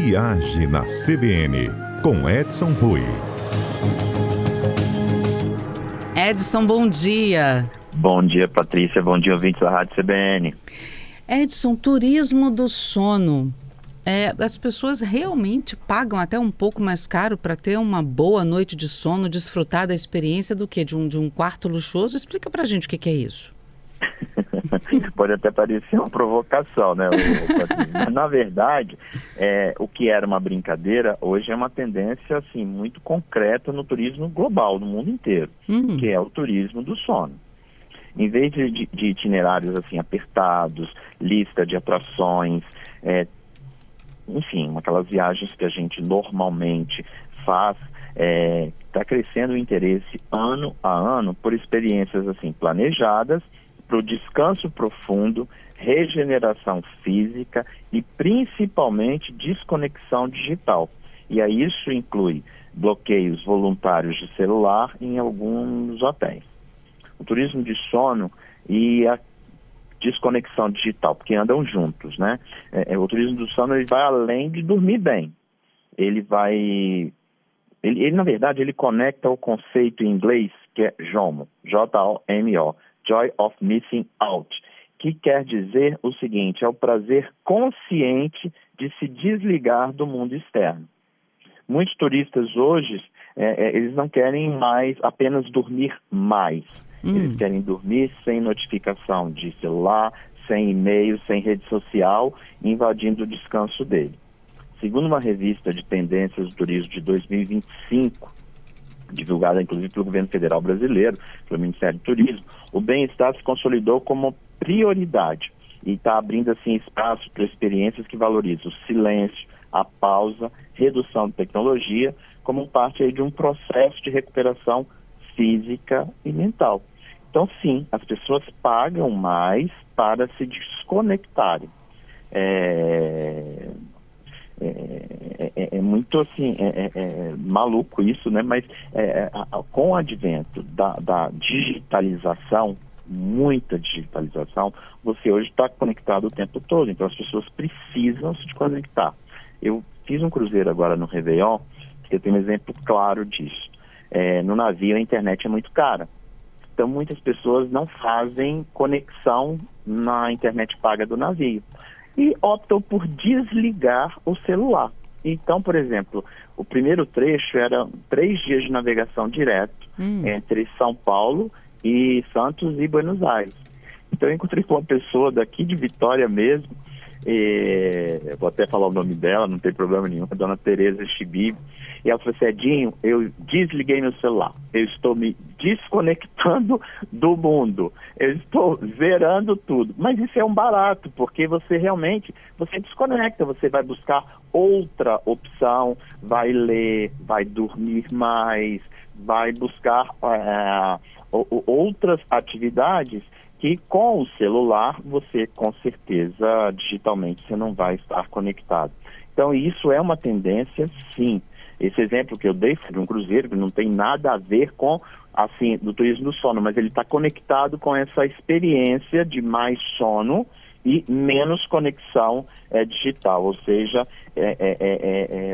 Viagem na CBN, com Edson Rui. Edson, bom dia. Bom dia, Patrícia. Bom dia, ouvintes da Rádio CBN. Edson, turismo do sono. As pessoas realmente pagam até um pouco mais caro para ter uma boa noite de sono, desfrutar da experiência do que? De um quarto luxuoso? Explica pra gente o que é isso. Pode até parecer uma provocação, né? Mas, na verdade, o que era uma brincadeira, hoje é uma tendência assim, muito concreta no turismo global, no mundo inteiro, que é o turismo do sono. Em vez de itinerários assim, apertados, lista de atrações, enfim, aquelas viagens que a gente normalmente faz, está crescendo o interesse ano a ano por experiências assim planejadas, para o descanso profundo, regeneração física e principalmente desconexão digital. E aí isso inclui bloqueios voluntários de celular em alguns hotéis. O turismo de sono e a desconexão digital, porque andam juntos, né? O turismo do sono ele vai além de dormir bem. Ele na verdade, ele conecta o conceito em inglês que é JOMO, J-O-M-O, Joy of Missing Out, que quer dizer o seguinte, é o prazer consciente de se desligar do mundo externo. Muitos turistas hoje, eles não querem mais apenas dormir mais. Eles querem dormir sem notificação de celular, sem e-mail, sem rede social, invadindo o descanso dele. Segundo uma revista de tendências do turismo de 2025, divulgada inclusive pelo governo federal brasileiro, pelo Ministério do Turismo, o bem-estar se consolidou como prioridade e está abrindo assim espaço para experiências que valorizam o silêncio, a pausa, redução de tecnologia, como parte aí de um processo de recuperação física e mental. Então, sim, as pessoas pagam mais para se desconectarem. É muito assim, maluco isso, né? Mas com o advento da digitalização, muita digitalização, você hoje está conectado o tempo todo, então as pessoas precisam se conectar. Eu fiz um cruzeiro agora no Réveillon, que eu tenho um exemplo claro disso. No navio a internet é muito cara. Então, muitas pessoas não fazem conexão na internet paga do navio e optam por desligar o celular. Então, por exemplo, o primeiro trecho era 3 dias de navegação direto entre São Paulo e Santos e Buenos Aires. Então, eu encontrei com uma pessoa daqui de Vitória mesmo, eu vou até falar o nome dela, não tem problema nenhum, a dona Tereza Chibib, e ela falou assim, Edinho, eu desliguei meu celular, eu estou me desconectando do mundo, eu estou zerando tudo, mas isso é um barato, porque você realmente, você desconecta, você vai buscar outra opção, vai ler, vai dormir mais, vai buscar outras atividades que com o celular você, com certeza, digitalmente, você não vai estar conectado. Então, isso é uma tendência, sim. Esse exemplo que eu dei foi de um cruzeiro que não tem nada a ver com, assim, do turismo do sono, mas ele está conectado com essa experiência de mais sono e menos conexão digital, ou seja,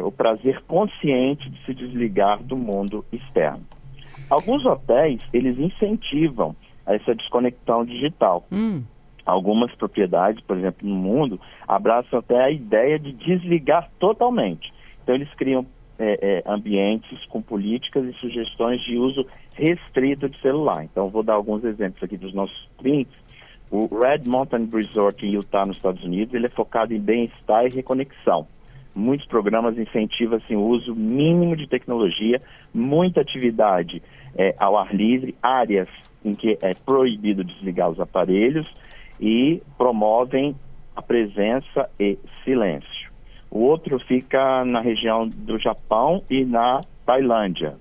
o prazer consciente de se desligar do mundo externo. Alguns hotéis, eles incentivam essa desconexão digital. Algumas propriedades, por exemplo, no mundo, abraçam até a ideia de desligar totalmente. Então, eles criam ambientes com políticas e sugestões de uso restrito de celular. Então, vou dar alguns exemplos aqui dos nossos clientes. O Red Mountain Resort em Utah, nos Estados Unidos, ele é focado em bem-estar e reconexão. Muitos programas incentivam assim, o uso mínimo de tecnologia, muita atividade ao ar livre, áreas em que é proibido desligar os aparelhos e promovem a presença e silêncio. O outro fica na região do Japão e na Tailândia.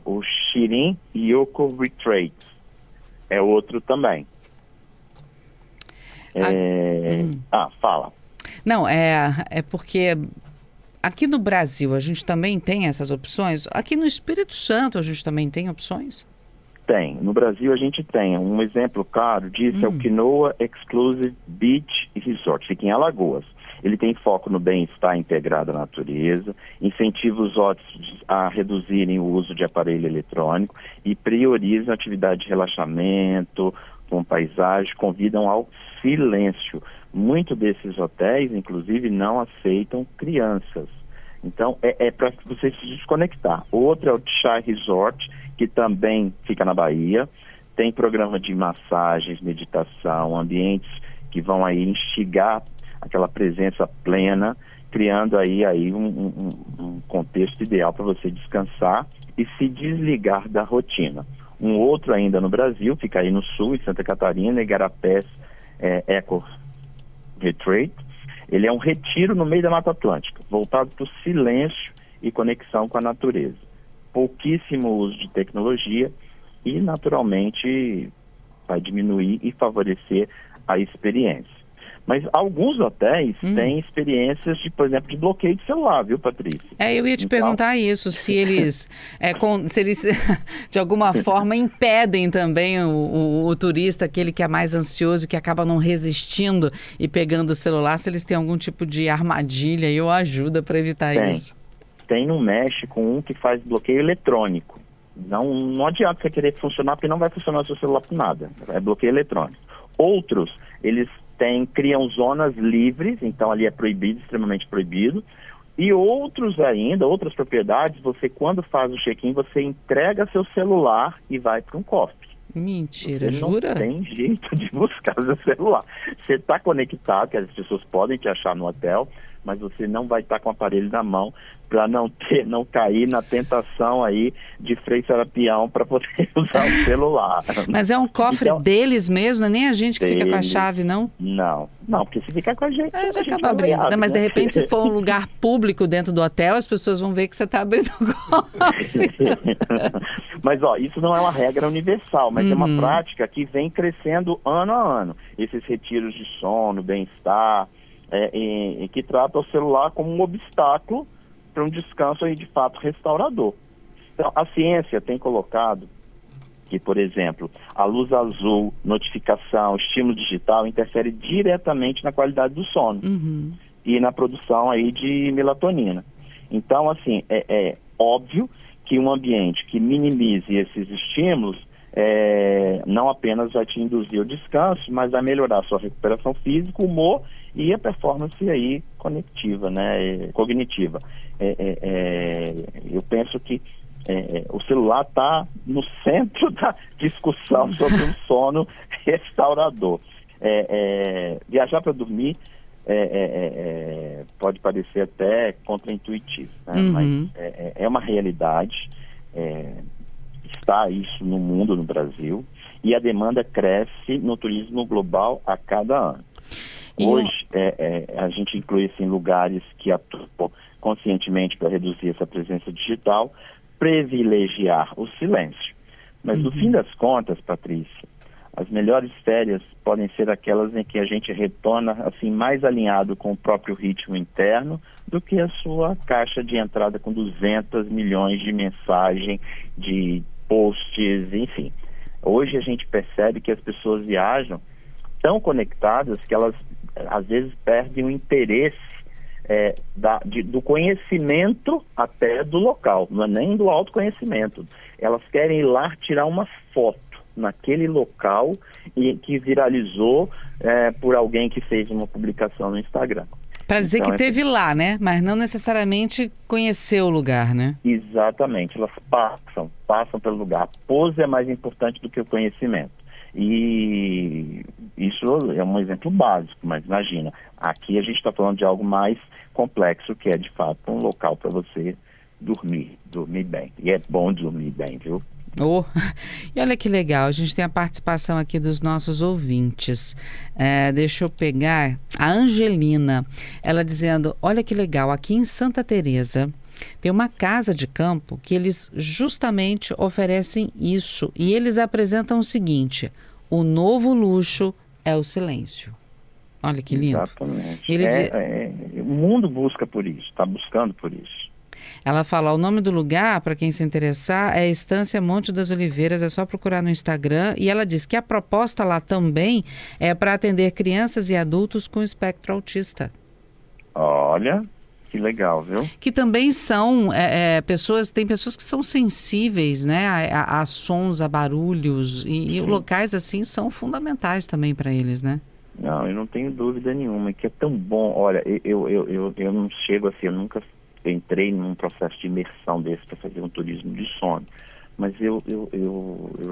O Shirin Yoko Retreat é outro também. Fala. Não, é porque aqui no Brasil a gente também tem essas opções. Aqui no Espírito Santo a gente também tem opções? tem. No Brasil a gente tem. Um exemplo claro disso é o Quinoa Exclusive Beach Resort, fica em Alagoas. Ele tem foco no bem-estar integrado à natureza, incentiva os hóspedes a reduzirem o uso de aparelho eletrônico e prioriza a atividade de relaxamento, com paisagem, convidam ao silêncio. Muitos desses hotéis, inclusive, não aceitam crianças. Então, é para você se desconectar. Outro é o Chai Resort, que também fica na Bahia. Tem programa de massagens, meditação, ambientes que vão aí instigar aquela presença plena, criando aí um contexto ideal para você descansar e se desligar da rotina. Um outro ainda no Brasil, fica aí no sul, em Santa Catarina, Igarapés Eco Retreat. Ele é um retiro no meio da Mata Atlântica, voltado para o silêncio e conexão com a natureza. Pouquíssimo uso de tecnologia e, naturalmente, vai diminuir e favorecer a experiência. Mas alguns hotéis têm experiências, por exemplo, de bloqueio de celular, viu, Patrícia? Eu ia te perguntar isso, se eles, se eles de alguma forma impedem também o turista, aquele que é mais ansioso, que acaba não resistindo e pegando o celular, se eles têm algum tipo de armadilha ou ajuda para evitar isso. Tem no México um que faz bloqueio eletrônico. Não adianta você querer funcionar, porque não vai funcionar o seu celular por nada. É bloqueio eletrônico. Outros, eles criam zonas livres, então ali é proibido, extremamente proibido. E outros ainda, outras propriedades, você quando faz o check-in, você entrega seu celular e vai para um cofre. Mentira, você jura? Não tem jeito de buscar seu celular. Você está conectado, que as pessoas podem te achar no hotel, mas você não vai estar com o aparelho na mão para não cair na tentação aí de Frei Serapião para poder usar o celular. Mas é um cofre então, deles mesmo, não é nem a gente que fica com a chave, não? Não, porque se ficar com a gente... já acaba abrindo, né? Mas de repente se for um lugar público dentro do hotel, as pessoas vão ver que você está abrindo o cofre. Mas, isso não é uma regra universal, mas é uma prática que vem crescendo ano a ano. Esses retiros de sono, bem-estar, e que trata o celular como um obstáculo para um descanso aí de fato restaurador. Então, a ciência tem colocado que, por exemplo, a luz azul, notificação, estímulo digital interfere diretamente na qualidade do sono e na produção aí de melatonina. Então, assim, é óbvio que um ambiente que minimize esses estímulos não apenas vai te induzir ao descanso, mas vai melhorar a sua recuperação física, humor e a performance aí cognitiva. Eu penso que o celular está no centro da discussão sobre o sono restaurador. Viajar para dormir pode parecer até contraintuitivo, né? Mas é uma realidade. Está isso no mundo, no Brasil, e a demanda cresce no turismo global a cada ano. Hoje, a gente inclui assim, lugares que atuam conscientemente para reduzir essa presença digital, privilegiar o silêncio. Mas, no fim das contas, Patrícia, as melhores férias podem ser aquelas em que a gente retorna assim, mais alinhado com o próprio ritmo interno do que a sua caixa de entrada com 200 milhões de mensagens, de posts, enfim. Hoje a gente percebe que as pessoas viajam tão conectadas que elas às vezes perdem o interesse do conhecimento até do local, não é nem do autoconhecimento. Elas querem ir lá tirar uma foto naquele local e que viralizou por alguém que fez uma publicação no Instagram. Para dizer então, que teve lá, né? Mas não necessariamente conheceu o lugar, né? Exatamente, elas passam pelo lugar. A pose é mais importante do que o conhecimento. E isso é um exemplo básico, mas imagina, aqui a gente está falando de algo mais complexo, que é de fato um local para você dormir bem. E é bom dormir bem, viu? E olha que legal, a gente tem a participação aqui dos nossos ouvintes. Deixa eu pegar a Angelina, ela dizendo, olha que legal, aqui em Santa Teresa tem uma casa de campo que eles justamente oferecem isso e eles apresentam o seguinte, o novo luxo é o silêncio. Olha que lindo. Exatamente. O mundo busca por isso, está buscando por isso. Ela fala, o nome do lugar, para quem se interessar, é Estância Monte das Oliveiras, é só procurar no Instagram. E ela diz que a proposta lá também é para atender crianças e adultos com espectro autista. Olha, que legal, viu? Que também são pessoas, tem pessoas que são sensíveis, né, a sons, a barulhos, e locais assim são fundamentais também para eles, né? Não, eu não tenho dúvida nenhuma, que é tão bom. Olha, eu não chego assim, eu nunca entrei num processo de imersão desse para fazer um turismo de sono. Mas eu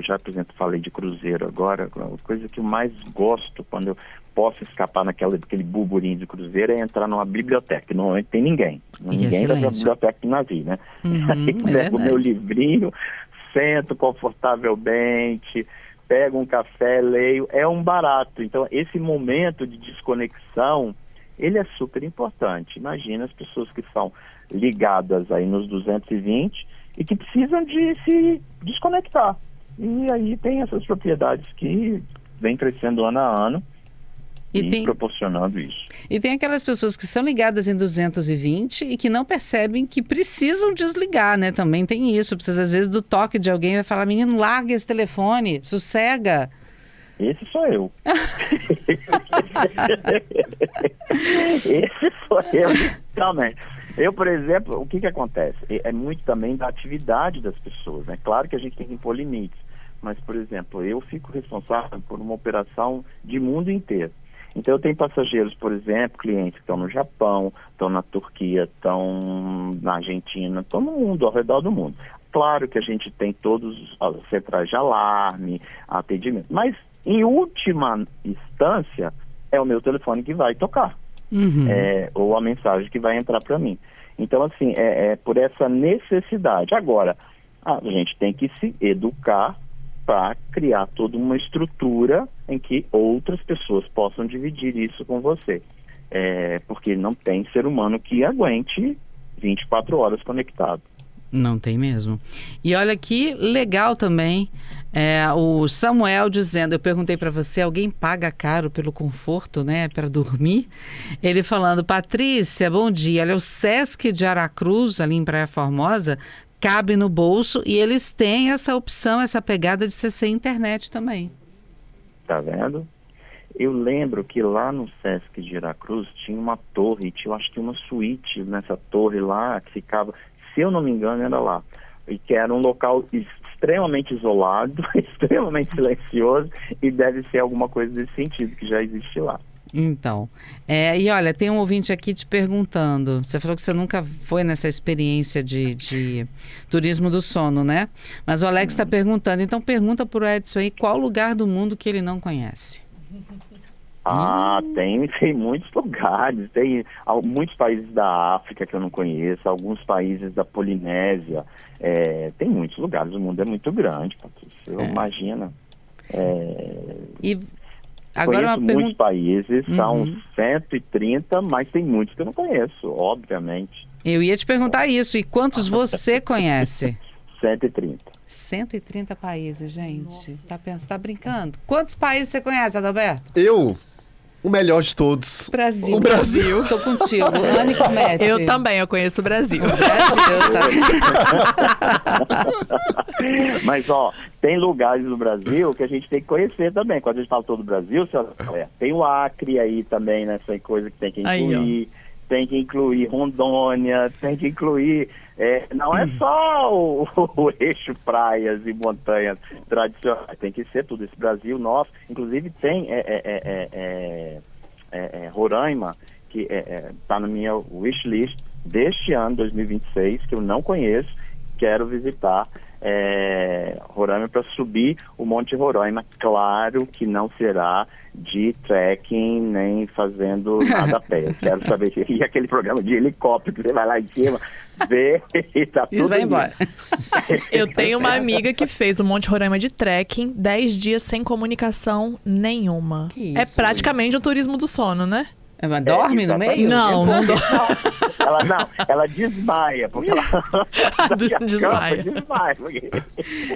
já, por exemplo, falei de cruzeiro agora, a coisa que eu mais gosto quando eu posso escapar naquele burburinho de cruzeiro é entrar numa biblioteca, que normalmente tem ninguém. Ninguém vai pra biblioteca do navio, né? Aí pego o meu livrinho, sento confortavelmente, pego um café, leio, é um barato. Então, esse momento de desconexão, ele é super importante. Imagina as pessoas que são ligadas aí nos 220 e que precisam de se desconectar. E aí tem essas propriedades que vêm crescendo ano a ano e proporcionando isso. E tem aquelas pessoas que são ligadas em 220 e que não percebem que precisam desligar, né? Também tem isso. Precisa, às vezes, do toque de alguém, vai falar, menino, larga esse telefone, sossega. Esse sou eu. Esse sou eu, também. Eu, por exemplo, o que acontece? É muito também da atividade das pessoas, né? Claro que a gente tem que impor limites, mas, por exemplo, eu fico responsável por uma operação de mundo inteiro. Então, eu tenho passageiros, por exemplo, clientes que estão no Japão, estão na Turquia, estão na Argentina, estão no mundo, ao redor do mundo. Claro que a gente tem todos as centrais de alarme, atendimento, mas, em última instância, é o meu telefone que vai tocar. Ou a mensagem que vai entrar para mim. Então, assim, é por essa necessidade. Agora, a gente tem que se educar para criar toda uma estrutura em que outras pessoas possam dividir isso com você. Porque não tem ser humano que aguente 24 horas conectado. Não tem mesmo. E olha que legal também, o Samuel dizendo, eu perguntei para você, alguém paga caro pelo conforto, né, para dormir? Ele falando, Patrícia, bom dia, olha, o Sesc de Aracruz, ali em Praia Formosa, cabe no bolso e eles têm essa opção, essa pegada de ser sem internet também. Tá vendo? Eu lembro que lá no Sesc de Aracruz tinha uma torre, tinha, acho que uma suíte nessa torre lá, que ficava, se eu não me engano, era lá. E que era um local extremamente isolado, extremamente silencioso, e deve ser alguma coisa desse sentido, que já existe lá. Então, e olha, tem um ouvinte aqui te perguntando, você falou que você nunca foi nessa experiência de turismo do sono, né? Mas o Alex está perguntando, então pergunta para o Edson aí, qual lugar do mundo que ele não conhece? Tem muitos lugares, tem muitos países da África que eu não conheço, alguns países da Polinésia, tem muitos lugares, o mundo é muito grande, Patrícia, imagina. E agora conheço muitos países, são 130, mas tem muitos que eu não conheço, obviamente. Eu ia te perguntar isso, e quantos você conhece? 130. 130 países, gente. Tá brincando? Quantos países você conhece, Adalberto? O melhor de todos. Brasil. O Brasil. Tô contigo. Anne comete. Eu também, eu conheço o Brasil. Mas, tem lugares no Brasil que a gente tem que conhecer também. Quando a gente fala todo o Brasil, tem o Acre aí também, nessa coisa que tem que incluir. Tem que incluir Rondônia, tem que incluir... não é só o eixo praias e montanhas tradicionais, tem que ser tudo. Esse Brasil nosso, inclusive tem Roraima, que está na minha wishlist deste ano, 2026, que eu não conheço, quero visitar Roraima para subir o Monte Roraima. Claro que não será de trekking, nem fazendo nada a pé. Quero saber, e aquele programa de helicóptero que você vai lá em cima, vê e tá tudo vai embora. Eu tenho uma amiga que fez o Monte Roraima de trekking, 10 dias sem comunicação nenhuma. Que é isso? Praticamente um turismo do sono, né? Mas dorme no meio? Não dorme. Ela desmaia, porque ela Desmaia.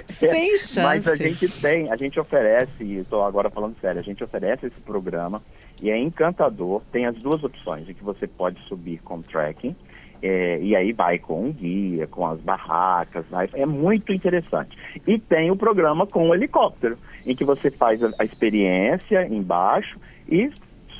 Sem chance. Mas a gente oferece, e estou agora falando sério, a gente oferece esse programa e é encantador. Tem as duas opções, de que você pode subir com trekking E aí vai com um guia, com as barracas, é muito interessante. E tem o programa com o helicóptero, em que você faz a experiência embaixo e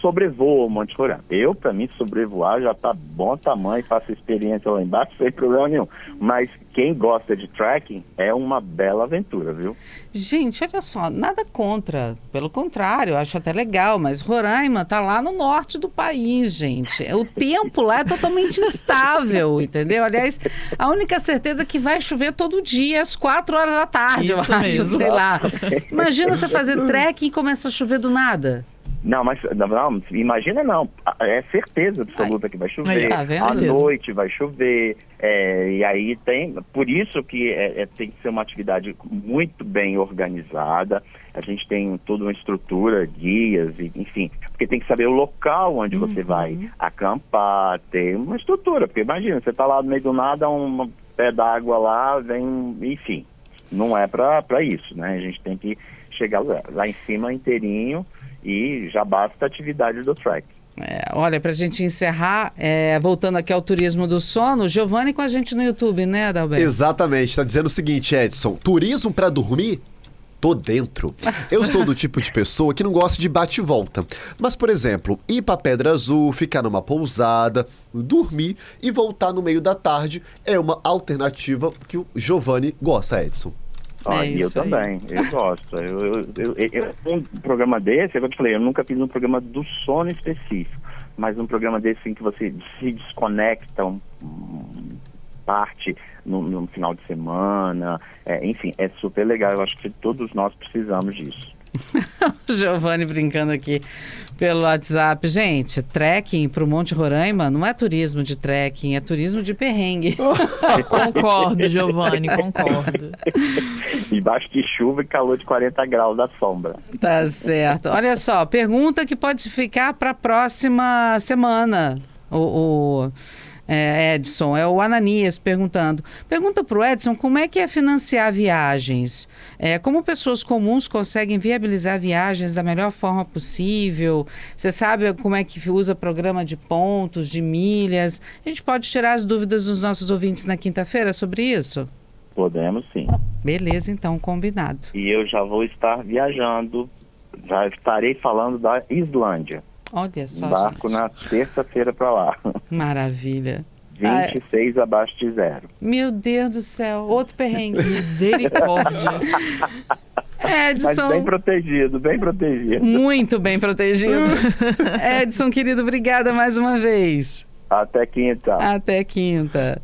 sobrevoa o Monte Roraima. Para mim, sobrevoar já tá bom tamanho, faço experiência lá embaixo sem problema nenhum. Mas quem gosta de trekking é uma bela aventura, viu? Gente, olha só, nada contra. Pelo contrário, eu acho até legal, mas Roraima tá lá no norte do país, gente. O tempo lá é totalmente instável, entendeu? Aliás, a única certeza é que vai chover todo dia, às 4 horas da tarde, eu Isso acho, mesmo. sei lá. Imagina você fazer trekking e começa a chover do nada. Não, mas não, imagina não. É certeza absoluta que vai chover. Aí, tá vendo? À Certeza. noite vai chover. E aí tem. Por isso que tem que ser uma atividade muito bem organizada. A gente tem toda uma estrutura, guias, enfim. Porque tem que saber o local onde você vai acampar, ter uma estrutura. Porque imagina, você está lá no meio do nada, um pé d'água lá, vem, enfim. Não é para isso, né? A gente tem que chegar lá em cima inteirinho. E já basta a atividade do trek. Olha, pra gente encerrar, voltando aqui ao turismo do sono, Giovanni com a gente no YouTube, né, Adalberto? Exatamente, tá dizendo o seguinte, Edson, turismo pra dormir? Tô dentro. Eu sou do tipo de pessoa que não gosta de bate e volta. Mas, por exemplo, ir pra Pedra Azul, ficar numa pousada, dormir e voltar no meio da tarde é uma alternativa que o Giovanni gosta, Edson. E eu também, eu gosto. Um programa desse, eu te falei, eu nunca fiz um programa do sono específico, mas um programa desse em que você se desconecta parte no final de semana, enfim, é super legal. Eu acho que todos nós precisamos disso. Giovanni brincando aqui pelo WhatsApp. Gente, trekking pro Monte Roraima não é turismo de trekking, é turismo de perrengue. Concordo, Giovanni, concordo. Embaixo de chuva e calor de 40 graus da sombra. Tá certo. Olha só, pergunta que pode ficar para a próxima semana. Edson, é o Ananias perguntando. Pergunta para o Edson como é que é financiar viagens. Como pessoas comuns conseguem viabilizar viagens da melhor forma possível? Você sabe como é que usa programa de pontos, de milhas? A gente pode tirar as dúvidas dos nossos ouvintes na quinta-feira sobre isso? Podemos sim. Beleza, então, combinado. E eu já vou estar viajando, já estarei falando da Islândia. Olha só, Embarco gente. na terça-feira para lá. Maravilha. 26 abaixo de zero. Meu Deus do céu, outro perrengue. Misericórdia. Mas Edson, bem protegido, bem protegido. muito bem protegido. Edson, querido, obrigada mais uma vez. Até quinta. Até quinta.